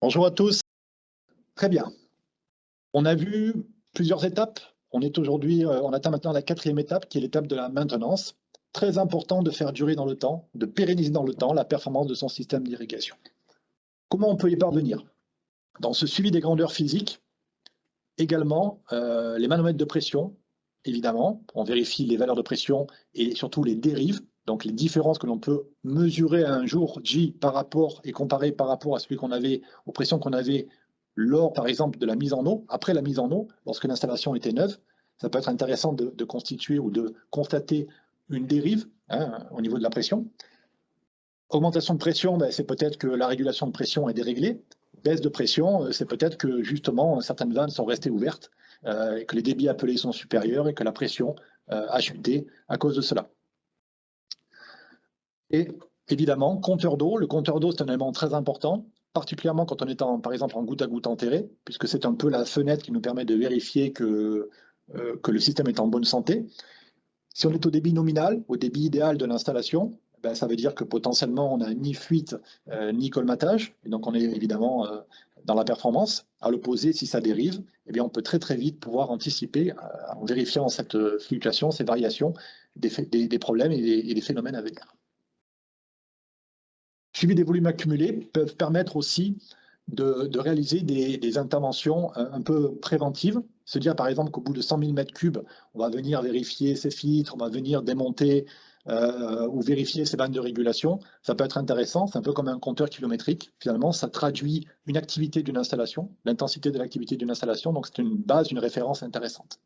Bonjour à tous. Très bien. On a vu plusieurs étapes. On atteint maintenant la quatrième étape qui est l'étape de la maintenance. Très important de faire durer dans le temps, de pérenniser dans le temps la performance de son système d'irrigation. Comment on peut y parvenir? Dans ce suivi des grandeurs physiques, également les manomètres de pression, évidemment. On vérifie les valeurs de pression et surtout les dérives, donc les différences que l'on peut mesurer à un jour J par rapport et comparer par rapport à celui qu'on avait, aux pressions qu'on avait lors, par exemple, de la mise en eau, après la mise en eau, lorsque l'installation était neuve. Ça peut être intéressant de constituer ou de constater une dérive au niveau de la pression. Augmentation de pression, c'est peut-être que la régulation de pression est déréglée. Baisse de pression, c'est peut-être que justement certaines vannes sont restées ouvertes, et que les débits appelés sont supérieurs et que la pression a chuté à cause de cela. Et évidemment, compteur d'eau. Le compteur d'eau, c'est un élément très important, particulièrement quand on est par exemple en goutte à goutte enterré, puisque c'est un peu la fenêtre qui nous permet de vérifier que le système est en bonne santé. Si on est au débit nominal, au débit idéal de l'installation, ça veut dire que potentiellement on n'a ni fuite ni colmatage, et donc on est évidemment dans la performance. À l'opposé, si ça dérive, on peut très vite pouvoir anticiper, en vérifiant cette fluctuation, ces variations, des problèmes et des phénomènes à venir. Suivi des volumes accumulés peuvent permettre aussi de réaliser des interventions un peu préventives, se dire par exemple qu'au bout de 100 000 m3, on va venir vérifier ces filtres, on va venir démonter ou vérifier ces bandes de régulation. Ça peut être intéressant, c'est un peu comme un compteur kilométrique. Finalement, ça traduit une activité d'une installation, l'intensité de l'activité d'une installation, donc c'est une base, une référence intéressante.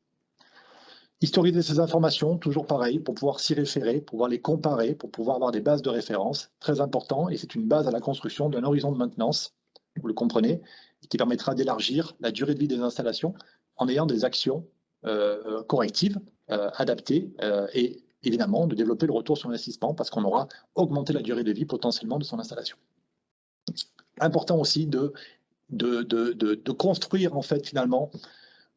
Historiser ces informations, toujours pareil, pour pouvoir s'y référer, pour pouvoir les comparer, pour pouvoir avoir des bases de référence, très important, et c'est une base à la construction d'un horizon de maintenance, vous le comprenez, qui permettra d'élargir la durée de vie des installations en ayant des actions correctives, adaptées, et évidemment de développer le retour sur investissement parce qu'on aura augmenté la durée de vie potentiellement de son installation. Important aussi de construire en fait finalement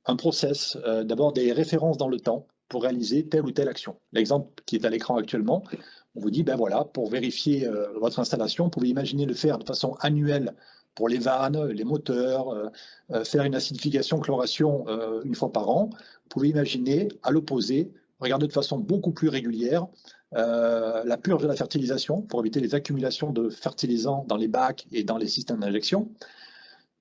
un process, d'abord des références dans le temps pour réaliser telle ou telle action. L'exemple qui est à l'écran actuellement, on vous dit, voilà, pour vérifier votre installation, vous pouvez imaginer le faire de façon annuelle pour les vannes, les moteurs, faire une acidification, chloration une fois par an. Vous pouvez imaginer, à l'opposé, regarder de façon beaucoup plus régulière la purge de la fertilisation pour éviter les accumulations de fertilisants dans les bacs et dans les systèmes d'injection,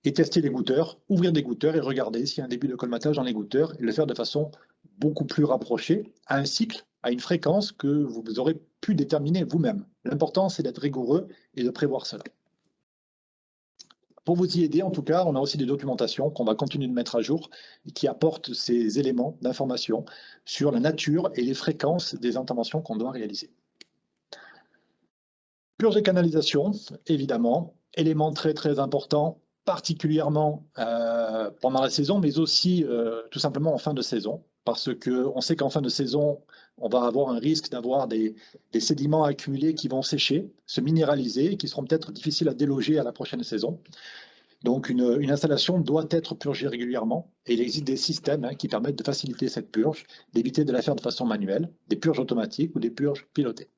et tester les goutteurs, ouvrir des goutteurs et regarder s'il y a un début de colmatage dans les goutteurs et le faire de façon beaucoup plus rapprochée à un cycle, à une fréquence que vous aurez pu déterminer vous-même. L'important, c'est d'être rigoureux et de prévoir cela. Pour vous y aider, en tout cas, on a aussi des documentations qu'on va continuer de mettre à jour et qui apportent ces éléments d'information sur la nature et les fréquences des interventions qu'on doit réaliser. Purge et canalisation, évidemment, élément très important, particulièrement pendant la saison, mais aussi tout simplement en fin de saison, parce qu'on sait qu'en fin de saison, on va avoir un risque d'avoir des sédiments accumulés qui vont sécher, se minéraliser, et qui seront peut-être difficiles à déloger à la prochaine saison. Donc une installation doit être purgée régulièrement, et il existe des systèmes qui permettent de faciliter cette purge, d'éviter de la faire de façon manuelle, des purges automatiques ou des purges pilotées.